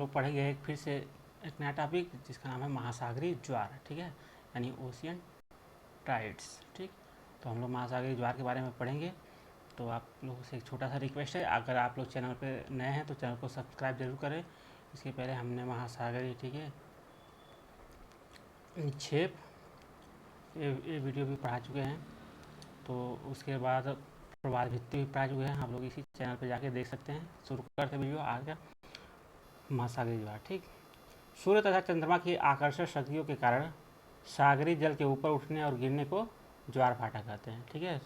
लोग पढ़ेंगे एक फिर से एक नया टॉपिक जिसका नाम है महासागरीय ज्वार, ठीक है, यानी ओशियन टाइड्स। ठीक, तो हम लोग महासागरीय ज्वार के बारे में पढ़ेंगे। तो आप लोगों से एक छोटा सा रिक्वेस्ट है, अगर आप लोग चैनल पे नए हैं तो चैनल को सब्सक्राइब जरूर करें। इसके पहले हमने महासागरीय, ठीक है, निक्षेप ये वीडियो भी पढ़ा चुके हैं। तो उसके बाद प्रवाल भित्ति भी पढ़ा चुके हैं, आप लोग इसी चैनल पे जाके देख सकते हैं। शुरू करते वीडियो आज का महासागरीय ज्वार। ठीक, सूर्य तथा चंद्रमा की आकर्षक शक्तियों के कारण सागरीय जल के ऊपर उठने और गिरने को ज्वार भाटा कहते हैं। ठीक है,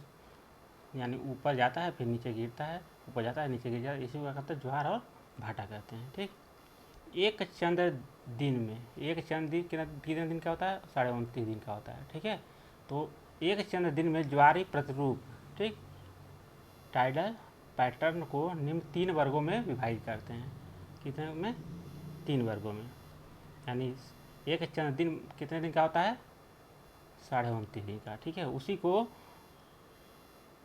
यानी ऊपर जाता है फिर नीचे गिरता है, ऊपर जाता है नीचे गिर जाता है, इसी को कहते हैं ज्वार और भाटा कहते हैं। ठीक, एक चंद्र दिन में, एक चंद्र दिन कितने दिन का होता है? 29.5 दिन का होता है। ठीक है, तो एक चंद्र दिन में ज्वारी प्रतिरूप, ठीक, टाइडल पैटर्न को निम्न 3 वर्गों में विभाजित करते हैं। कितने में? 3 वर्गों में, यानी एक चंद्र दिन कितने दिन का होता है? 29.5 दिन का। ठीक है, उसी को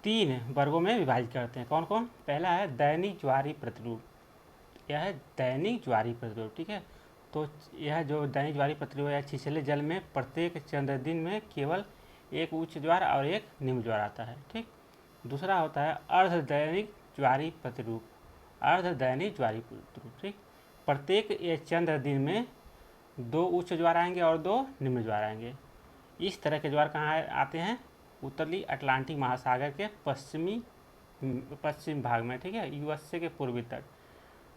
3 वर्गों में विभाजित करते हैं। कौन कौन? पहला है दैनिक ज्वारी प्रतिरूप, यह है दैनिक ज्वारी प्रतिरूप। ठीक है, तो यह जो दैनिक ज्वारी प्रतिरूप है, छिछले जल में प्रत्येक चंद्र दिन में केवल एक उच्च ज्वार और एक निम्न ज्वार आता है। ठीक, दूसरा होता है अर्ध दैनिक ज्वारी प्रतिरूप, अर्ध दैनिक ज्वारी प्रतिरूप। ठीक, प्रत्येक चंद्र दिन में 2 उच्च ज्वार आएंगे और 2 निम्न ज्वार आएंगे। इस तरह के ज्वार कहाँ आते हैं? उत्तरी अटलांटिक महासागर के पश्चिम भाग में। ठीक है, यूएसए के पूर्वी तट,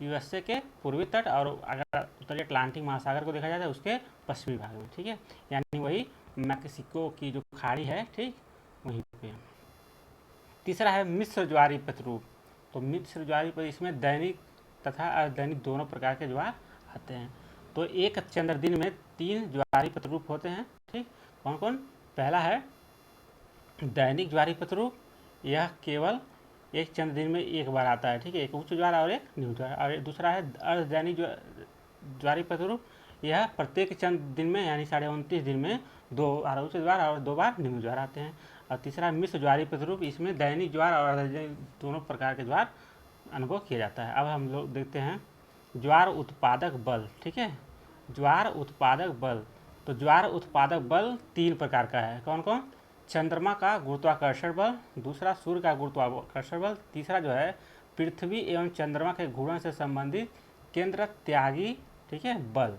यूएसए के पूर्वी तट, और अगर उत्तरी अटलांटिक महासागर को देखा जाए तो उसके पश्चिमी भाग में। ठीक है, यानी वही मैक्सिको की जो खाड़ी है, ठीक, वहीं पे। तीसरा है मिश्र ज्वारी प्रतिरूप। तो मिश्र ज्वारी पर इसमें दैनिक तथा अदैनिक दोनों प्रकार के ज्वार आते हैं। तो एक चंद्र दिन में 3 ज्वारी प्रतिरूप होते हैं। ठीक, कौन कौन? पहला है दैनिक ज्वारी प्रतिरूप, यह केवल एक चंद्र दिन में एक बार आता है। ठीक है, एक उच्च ज्वार और एक निम्न ज्वार। और दूसरा है अर्ध दैनिक ज्वारी प्रतिरूप, यह प्रत्येक चंद्र दिन में यानी 29.5 दिन में 2 बार उच्च ज्वार और 2 बार निम्न ज्वार आते हैं। और तीसरा मिश्र ज्वारी प्रतिरूप, इसमें दैनिक ज्वार और अर्धदैनिक दोनों प्रकार के ज्वार अनुभव किया जाता है। अब हम लोग देखते हैं ज्वार उत्पादक बल। ठीक है, ज्वार उत्पादक बल, तो ज्वार उत्पादक बल 3 प्रकार का है। कौन कौन? चंद्रमा का गुरुत्वाकर्षण बल, दूसरा सूर्य का गुरुत्वाकर्षण बल, तीसरा जो है पृथ्वी एवं चंद्रमा के घूर्णन से संबंधित केंद्र त्यागी, ठीक है, बल।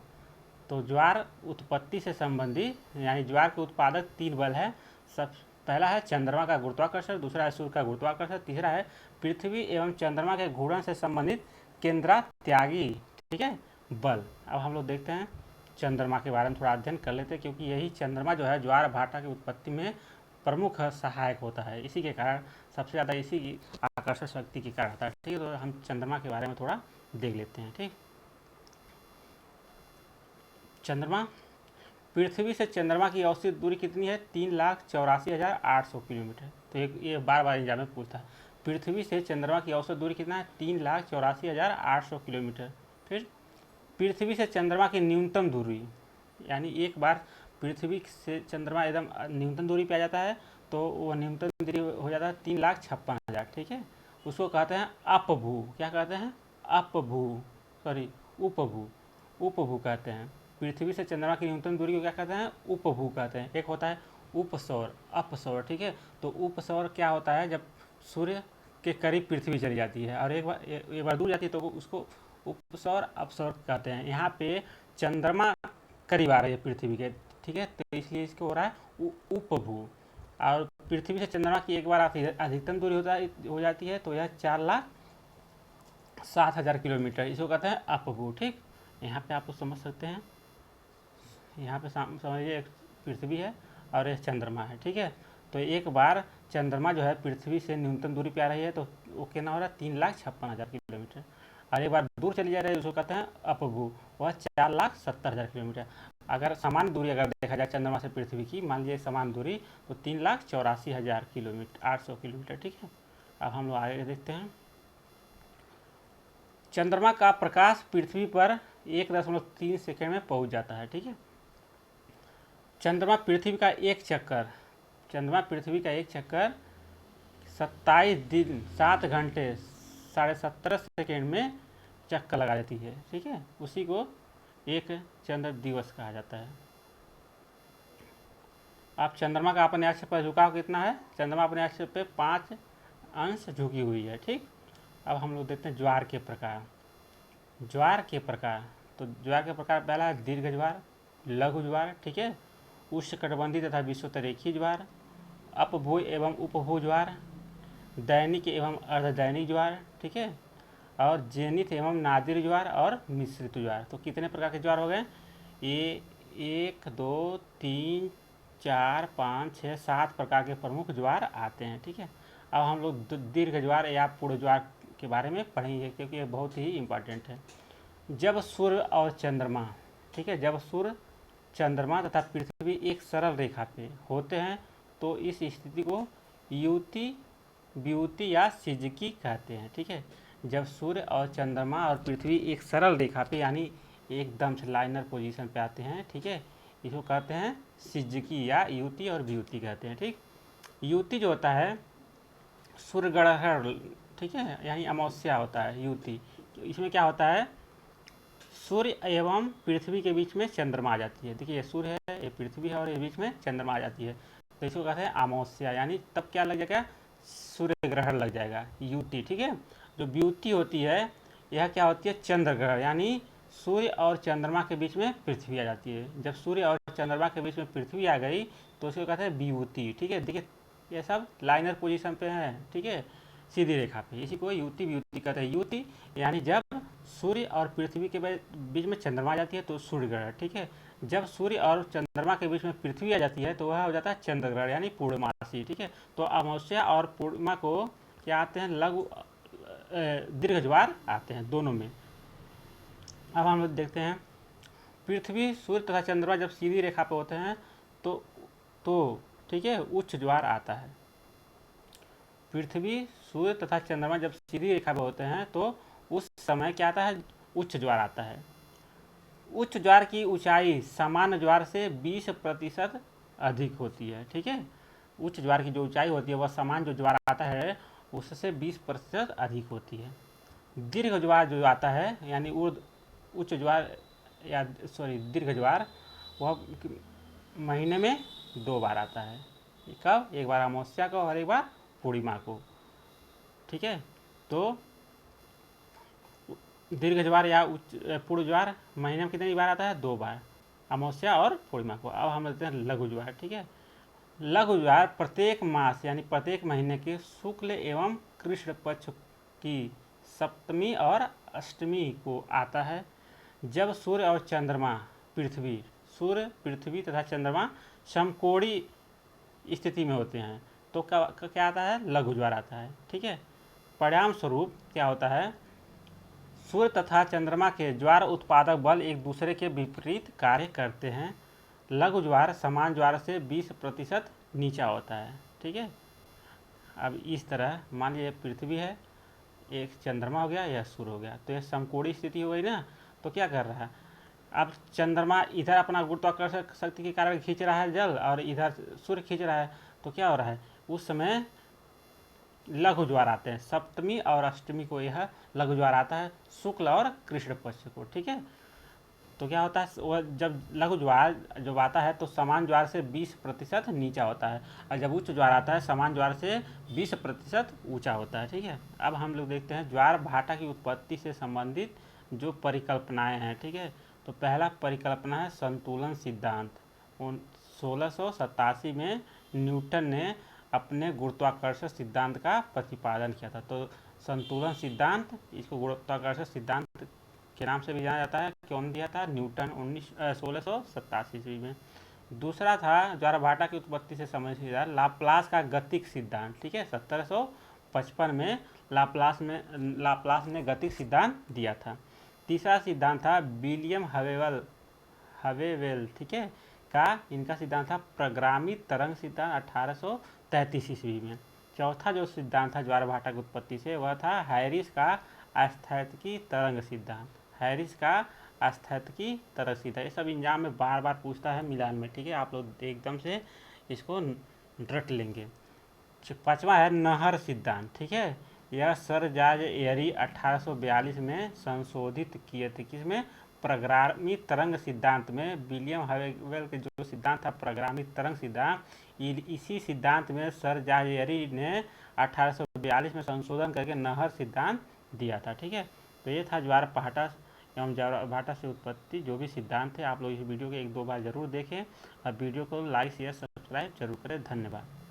तो ज्वार उत्पत्ति से संबंधित यानी ज्वार के उत्पादक 3 बल है। सब पहला है चंद्रमा का गुरुत्वाकर्षण, दूसरा है सूर्य का गुरुत्वाकर्षण, तीसरा है पृथ्वी एवं चंद्रमा के घूर्णन से संबंधित केंद्र त्यागी, ठीक है, बल। अब हम लोग देखते हैं चंद्रमा के बारे में थोड़ा अध्ययन कर लेते हैं, क्योंकि यही चंद्रमा जो है ज्वार भाटा की उत्पत्ति में प्रमुख सहायक होता है। इसी के कारण सबसे ज़्यादा इसी की आकर्षण शक्ति के कारण होता है। ठीक है, तो हम चंद्रमा के बारे में थोड़ा देख लेते हैं। ठीक, चंद्रमा, पृथ्वी से चंद्रमा की औसत दूरी कितनी है? 3,84,800 किलोमीटर। तो ये बार बार एग्जाम में पूछता है, पृथ्वी से चंद्रमा की औसत दूरी कितना है? 3,84,800 किलोमीटर। फिर पृथ्वी से चंद्रमा की न्यूनतम दूरी, यानी एक बार पृथ्वी से चंद्रमा एकदम न्यूनतम दूरी पे आ जाता है तो वो न्यूनतम दूरी हो जाता है 3,56,000। ठीक है, उसको कहते हैं अपभू। क्या कहते हैं? अपभू, सॉरी उपभू, उपभू कहते हैं। पृथ्वी से चंद्रमा की न्यूनतम दूरी को क्या कहते हैं? उपभू कहते हैं। एक होता है उपसौर, अपसौर। ठीक है, तो उपसौर क्या होता है? जब सूर्य के करीब पृथ्वी चली जाती है और एक बार दूर जाती है तो उसको उपसौर अपसौर कहते हैं। यहाँ पे चंद्रमा करीब आ रही है पृथ्वी के, ठीक है, तो इसलिए इसको हो रहा है उपभू। और पृथ्वी से चंद्रमा की एक बार अधिकतम दूरी हो जाती है तो यह 4,07,000 किलोमीटर, इसको कहते हैं अपभू। ठीक, यहाँ पे आप समझ सकते हैं, यहाँ पे समझिए एक पृथ्वी है और एक चंद्रमा है। ठीक है, तो एक बार चंद्रमा जो है पृथ्वी से न्यूनतम दूरी पे आ रही है तो वो कितना हो रहा है? 3,56,000 किलोमीटर। और एक बार दूर चली जा रही है उसको कहते हैं अपभू, वह 4,70,000 किलोमीटर। अगर समान दूरी अगर देखा जाए चंद्रमा से पृथ्वी की, मान लीजिए समान दूरी, तो 3,84,000 किलोमीटर, 800 किलोमीटर। ठीक है, अब हम लोग आगे देखते हैं। चंद्रमा का प्रकाश पृथ्वी पर 1.3 सेकेंड में पहुंच जाता है। ठीक है, चंद्रमा पृथ्वी का एक चक्कर 27 दिन 7 घंटे 17.5 सेकेंड में चक्कर लगा देती है, ठीक है, उसी को एक चंद्र दिवस कहा जाता है। अब चंद्रमा का अपने अक्ष पर झुकाव कितना है? चंद्रमा अपने अक्ष पे 5 अंश झुकी हुई है, ठीक। अब हम लोग देखते हैं ज्वार के प्रकार। ज्वार के प्रकार, तो ज्वार के प्रकार पहला है दीर्घ ज्वार, लघु ज्वार, ठीक है, उष्णकटिबंधीय तथा विषुवतरेखीय ज्वार, अपभू एवं उपभू ज्वार, दैनिक एवं अर्धदैनिक ज्वार, ठीक है, और जेनिथ एवं नादिर ज्वार और मिश्रित ज्वार। तो कितने प्रकार के ज्वार हो गए? ये 1 2 3 4 5 6 7 प्रकार के प्रमुख ज्वार आते हैं, ठीक है। अब हम लोग दीर्घ ज्वार या पूर्ण ज्वार के बारे में पढ़ेंगे, क्योंकि ये बहुत ही इम्पोर्टेंट है। जब सूर्य और चंद्रमा, ठीक है, जब सूर्य, चंद्रमा तथा पृथ्वी एक सरल रेखा पे होते हैं तो इस स्थिति को युति, वियुति या सिजकी कहते हैं, ठीक है। जब सूर्य और चंद्रमा और पृथ्वी एक सरल रेखा पे यानी एकदम से लाइनर पोजीशन पे आते हैं, ठीक है, इसको कहते हैं सिजकी या युति और वियुति कहते हैं, ठीक। युति जो होता है सूर्य ग्रहण, ठीक है, यानी अमावस्या होता है युति। इसमें क्या होता है? सूर्य एवं पृथ्वी के बीच में चंद्रमा आ जाती है। देखिए ये सूर्य है, ये पृथ्वी है और ये बीच में चंद्रमा आ जाती है, तो इसको कहते हैं अमावस्या, यानी तब क्या लग जाएगा? सूर्य ग्रहण लग जाएगा, युति, ठीक है। जो वियुति होती है यह क्या होती है? चंद्र ग्रहण, यानी सूर्य और चंद्रमा के बीच में पृथ्वी आ जाती है। जब सूर्य और चंद्रमा के बीच में पृथ्वी आ गई तो उसको कहते हैं वियुति, ठीक है। देखिए ये सब लाइनर पोजीशन पे है, ठीक है, सीधी रेखा पे, इसी को युति वियुति कहते हैं। युति यानी जब सूर्य और पृथ्वी के बीच में चंद्रमा आ जाती है तो सूर्य ग्रहण, ठीक है। जब सूर्य और चंद्रमा के बीच में पृथ्वी आ जाती है तो वह हो जाता है चंद्र ग्रहण, यानी पूर्णमासी, ठीक है। तो अमावस्या और पूर्णिमा को क्या आते हैं? लघु दीर्घ ज्वार आते हैं दोनों में। अब हम लोग देखते हैं पृथ्वी, सूर्य तथा चंद्रमा जब सीधी रेखा पर होते हैं तो ठीक है उच्च ज्वार आता है। पृथ्वी, सूर्य तथा चंद्रमा जब सीधी रेखा पर होते हैं तो उस समय क्या आता है? उच्च ज्वार आता है। उच्च ज्वार की ऊंचाई सामान्य ज्वार से 20% अधिक होती है, ठीक है। उच्च ज्वार की जो ऊंचाई होती है वह सामान्य जो ज्वार आता है उससे 20% अधिक होती है। दीर्घ ज्वार जो आता है यानी उच्च ज्वार या दीर्घ ज्वार, वह महीने में 2 बार आता है। कब? एक बार अमावस्या को और एक बार पूर्णिमा को, ठीक है। तो दीर्घ ज्वार या पूर्ण ज्वार महीने में कितनी बार आता है? 2 बार, अमावस्या और पूर्णिमा को। अब हम लेते हैं लघु ज्वार, ठीक है। लघु ज्वार प्रत्येक मास यानी प्रत्येक महीने के शुक्ल एवं कृष्ण पक्ष की सप्तमी और अष्टमी को आता है, जब सूर्य और चंद्रमा, सूर्य, पृथ्वी तथा चंद्रमा समकोणी स्थिति में होते हैं तो क्या आता है? लघु ज्वार आता है, ठीक है। परिणाम स्वरूप क्या होता है? सूर्य तथा चंद्रमा के ज्वार उत्पादक बल एक दूसरे के विपरीत कार्य करते हैं। लघु ज्वार समान ज्वार से 20% नीचा होता है, ठीक है। अब इस तरह मान लीजिए पृथ्वी है, एक चंद्रमा हो गया, यह सूर्य हो गया, तो यह समकोणीय स्थिति हो गई ना। तो क्या कर रहा है? अब चंद्रमा इधर अपना गुरुत्वाकर्षण शक्ति के कारण खींच रहा है जल और इधर सूर्य खींच रहा है, तो क्या हो रहा है? उस समय लघु ज्वार आते हैं। सप्तमी और अष्टमी को यह लघु ज्वार आता है, शुक्ल और कृष्ण पक्ष को, ठीक है। तो क्या होता है? वह जब लघु ज्वार जब आता है तो समान ज्वार से 20% नीचा होता है, और जब उच्च ज्वार आता है समान ज्वार से 20% ऊंचा होता है, ठीक है। अब हम लोग देखते हैं ज्वार भाटा की उत्पत्ति से संबंधित जो परिकल्पनाएं हैं, ठीक है। तो पहला परिकल्पना है संतुलन सिद्धांत। 1687 में न्यूटन ने अपने गुरुत्वाकर्षण सिद्धांत का प्रतिपादन किया था। तो संतुलन सिद्धांत, इसको गुरुत्वाकर्षण सिद्धांत के नाम से भी जाना जाता है। कौन दिया था? न्यूटन 1687 ईस्वी में। दूसरा था ज्वारभाटा की उत्पत्ति से संबंधित लाप्लास का गतिक सिद्धांत, ठीक है। 1755 में लाप्लास ने गतिक सिद्धांत दिया था। तीसरा सिद्धांत था विलियम हवेवेल, ठीक है, का इनका सिद्धांत था प्रग्रामित तरंग सिद्धांत 1833 ईस्वी में। चौथा जो सिद्धांत था ज्वारभाटा की उत्पत्ति से वह था हैरिस का अस्थैतिकी तरंग सिद्धांत। हैरिस का अस्थैतिकी तरंग सिद्धांत, ये सब एग्जाम में बार बार पूछता है मिलान में, ठीक है। आप लोग एकदम से इसको रट लेंगे। पांचवा है नहर सिद्धांत, ठीक है। यह सर जॉर्ज एरी 1842 में संशोधित किए थे। किसमें? प्रगामी तरंग सिद्धांत में। विलियम हवेल के जो सिद्धांत था प्रगामी तरंग सिद्धांत, इसी सिद्धांत में सर जॉर्ज एरी ने 1842 में संशोधन करके नहर सिद्धांत दिया था। ठीक है, तो ये था ज्वारभाटा एवं ज्वारभाटा से उत्पत्ति जो भी सिद्धांत है। आप लोग इस वीडियो को 1-2 बार जरूर देखें और वीडियो को लाइक शेयर सब्सक्राइब जरूर करें। धन्यवाद।